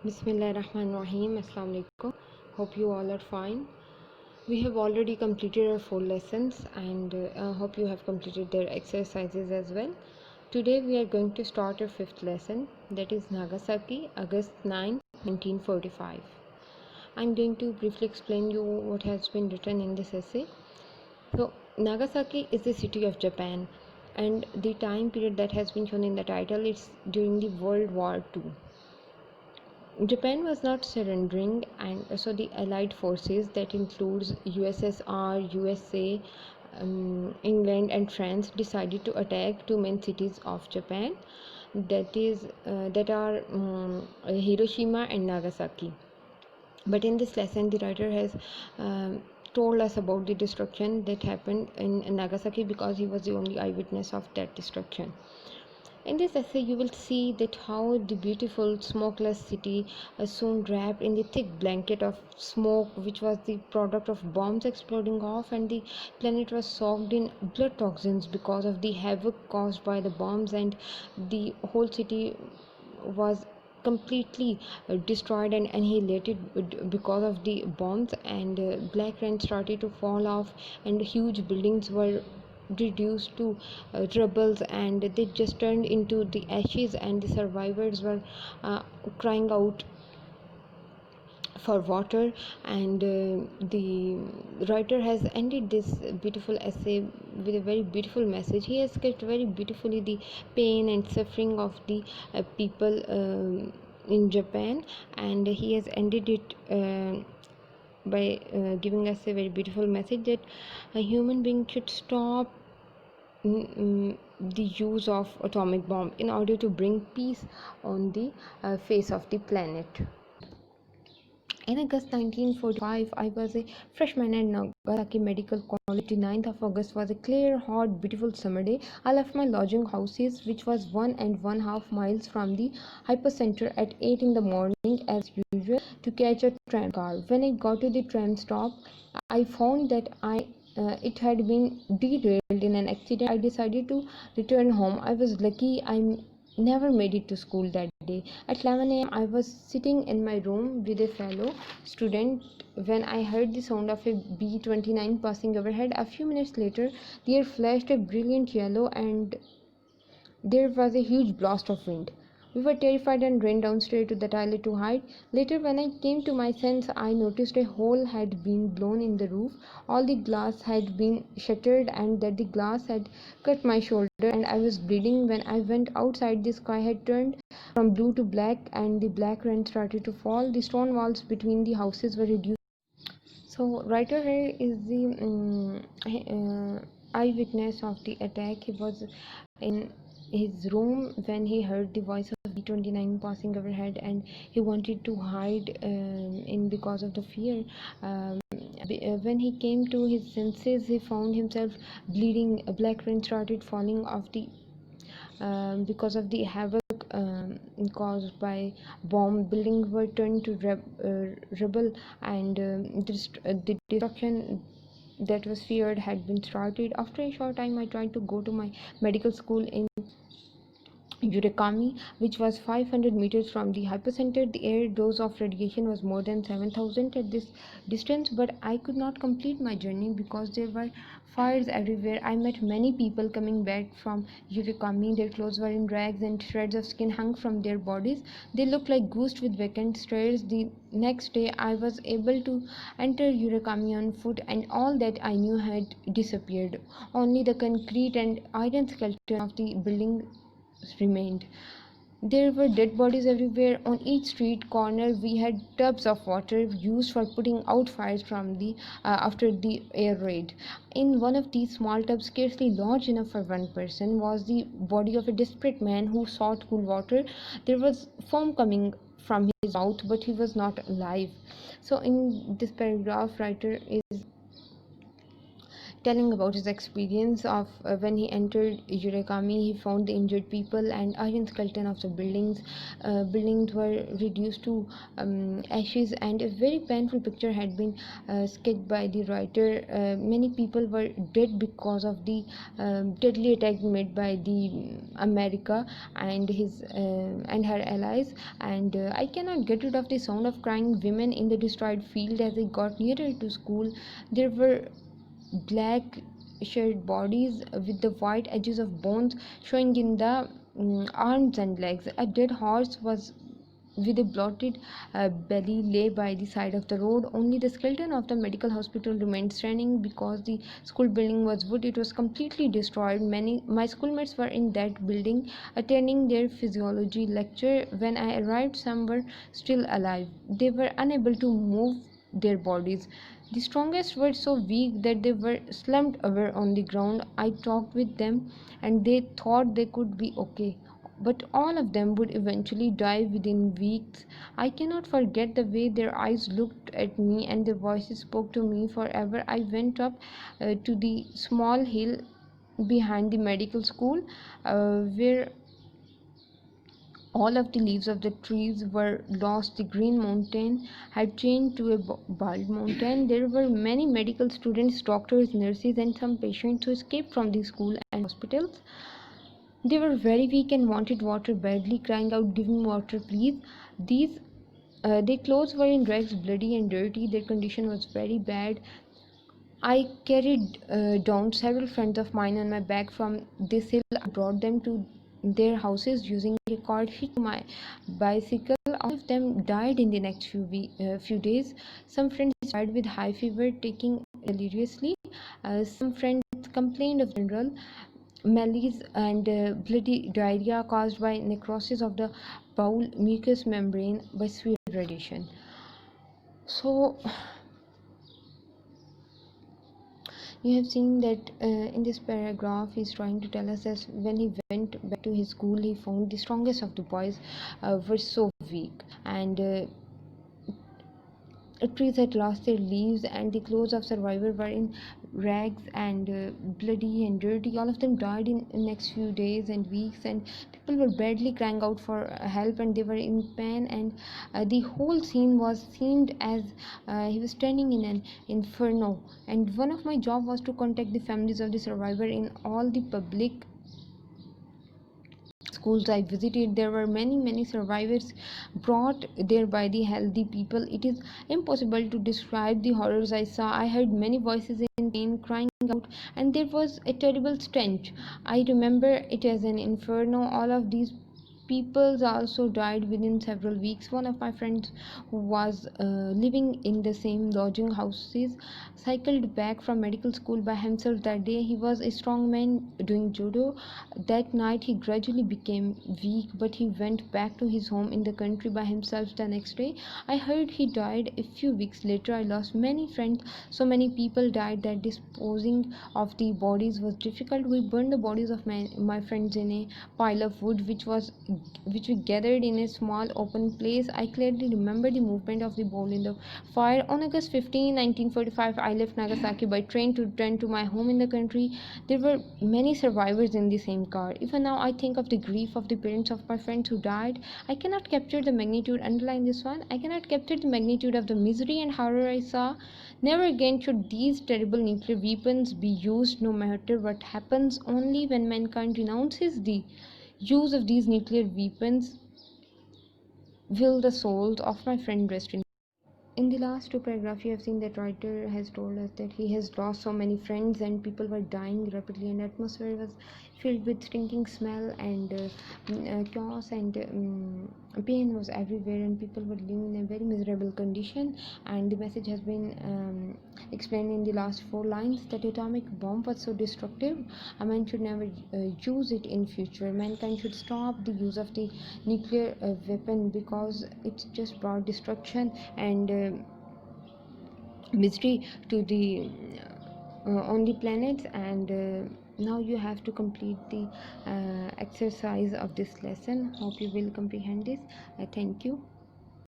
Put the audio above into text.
Bismillahirrahmanirrahim. Assalamu alaikum. Hope you all are fine. We have already completed our 4 lessons and hope you have completed their exercises as well. Today we are going to start our 5th lesson, that is Nagasaki, August 9, 1945. I'm going to briefly explain you what has been written in this essay. So Nagasaki is the city of Japan, and the time period that has been shown in the title is during the World War II. Japan was not surrendering, and so the Allied forces, that includes USSR, USA, England, and France, decided to attack two main cities of Japan, that are Hiroshima and Nagasaki. But in this lesson, the writer has told us about the destruction that happened in Nagasaki because he was the only eyewitness of that destruction. In this essay, you will see that how the beautiful smokeless city soon wrapped in the thick blanket of smoke, which was the product of bombs exploding off, and the planet was soaked in blood toxins because of the havoc caused by the bombs, and the whole city was completely destroyed and annihilated because of the bombs, and black rain started to fall off, and huge buildings were reduced to rubbles, and they just turned into the ashes, and the survivors were crying out for water. And the writer has ended this beautiful essay with a very beautiful message. He has sketched very beautifully the pain and suffering of the people in Japan, and he has ended it by giving us a very beautiful message that a human being should stop the use of atomic bomb in order to bring peace on the face of the planet. In August 1945, I was a freshman at Nagasaki Medical College. The 9th of August was a clear, hot, beautiful summer day. I left my lodging houses, which was 1.5 miles from the hypercenter, at 8 in the morning as usual to catch a tram car. When I got to the tram stop, I found that it had been derailed in an accident. I decided to return home. I was lucky I never made it to school that day. At 11 a.m., I was sitting in my room with a fellow student when I heard the sound of a B-29 passing overhead. A few minutes later, the air flashed a brilliant yellow, and there was a huge blast of wind. We were terrified and ran downstairs to the toilet to hide. Later, when I came to my senses, I noticed a hole had been blown in the roof. All the glass had been shattered, and that the glass had cut my shoulder, and I was bleeding. When I went outside, the sky had turned from blue to black, and the black rain started to fall. The stone walls between the houses were reduced. So, writer here is the eyewitness of the attack. He was in his room when he heard the voice of B-29 passing overhead, and he wanted to hide in because of the fear. When he came to his senses, he found himself bleeding. A black rain started falling off the because of the havoc caused by bomb. Buildings were turned to rubble, and the destruction that was feared had been started. After a short time, I tried to go to my medical school in Urakami, which was 500 meters from the hypercenter. The air dose of radiation was more than 7,000 at this distance, but I could not complete my journey because there were fires everywhere. I met many people coming back from Urakami. Their clothes were in rags, and shreds of skin hung from their bodies. They looked like ghosts with vacant stares. The next day, I was able to enter Urakami on foot, and all that I knew had disappeared. Only the concrete and iron skeleton of the building remained. There were dead bodies everywhere. On each street corner, we had tubs of water used for putting out fires from the after the air raid. In one of these small tubs, scarcely large enough for one person, was the body of a desperate man who sought cool water. There was foam coming from his mouth, but he was not alive. So, in this paragraph, writer is telling about his experience of when he entered Urakami. He found the injured people and iron skeleton of the buildings. Buildings were reduced to ashes, and a very painful picture had been sketched by the writer. Many people were dead because of the deadly attack made by the America and his and her allies. And I cannot get rid of the sound of crying women in the destroyed field. As I got nearer to school, there were black shirted bodies with the white edges of bones showing in the arms and legs. A dead horse was with a bloated belly lay by the side of the road. Only the skeleton of the medical hospital remained standing because the school building was wood. It was completely destroyed. Many my schoolmates were in that building attending their physiology lecture. When I arrived, some were still alive. They were unable to move their bodies. The strongest were so weak that they were slumped over on the ground. I talked with them and they thought they could be okay, but all of them would eventually die within weeks. I cannot forget the way their eyes looked at me and their voices spoke to me forever. I went up to the small hill behind the medical school where all of the leaves of the trees were lost. The green mountain had changed to a bald mountain. There were many medical students, doctors, nurses, and some patients who escaped from the school and hospitals. They were very weak and wanted water badly, crying out, "Give me water, please." Their clothes were in rags, bloody and dirty. Their condition was very bad. I carried down several friends of mine on my back from this hill. I brought them to their houses using a cart hitched to my bicycle. All of them died in the next few days. Some friends died with high fever, taking deliriously. Some friends complained of general malaise and bloody diarrhea caused by necrosis of the bowel mucous membrane by severe radiation. So you have seen that in this paragraph he's trying to tell us that when he went back to his school, he found the strongest of the boys were so weak, and trees had lost their leaves, and the clothes of survivors were in rags and bloody and dirty. All of them died in the next few days and weeks, and people were badly crying out for help, and they were in pain. And the whole scene was seemed as he was standing in an inferno. And one of my job was to contact the families of the survivor in all the public schools I visited. There were many survivors brought there by the healthy people. It is impossible to describe the horrors I saw. I heard many voices in pain crying out, and there was a terrible stench. I remember it as an inferno. All of these people also died within several weeks. One of my friends who was living in the same lodging houses cycled back from medical school by himself that day. He was a strong man doing judo. That night he gradually became weak, but he went back to his home in the country by himself the next day. I heard he died a few weeks later. I lost many friends. So many people died that disposing of the bodies was difficult. We burned the bodies of my friends in a pile of wood which we gathered in a small open place. I clearly remember the movement of the bowl in the fire. On August 15, 1945, I left Nagasaki by train to return to my home in the country. There were many survivors in the same car. Even now, I think of the grief of the parents of my friends who died. I cannot capture the magnitude, underline this one, I cannot capture the magnitude of the misery and horror I saw. Never again should these terrible nuclear weapons be used, no matter what happens. Only when mankind renounces the use of these nuclear weapons will the souls of my friend rest in the last two paragraphs. You have seen that writer has told us that he has lost so many friends and people were dying rapidly, and atmosphere was filled with stinking smell and chaos, and pain was everywhere, and people were living in a very miserable condition. And the message has been explained in the last four lines, that atomic bomb was so destructive, a man should never use it in future. Mankind should stop the use of the nuclear weapon, because it just brought destruction and misery to the on the planets. And now you have to complete the exercise of this lesson. Hope you will comprehend this. Thank you.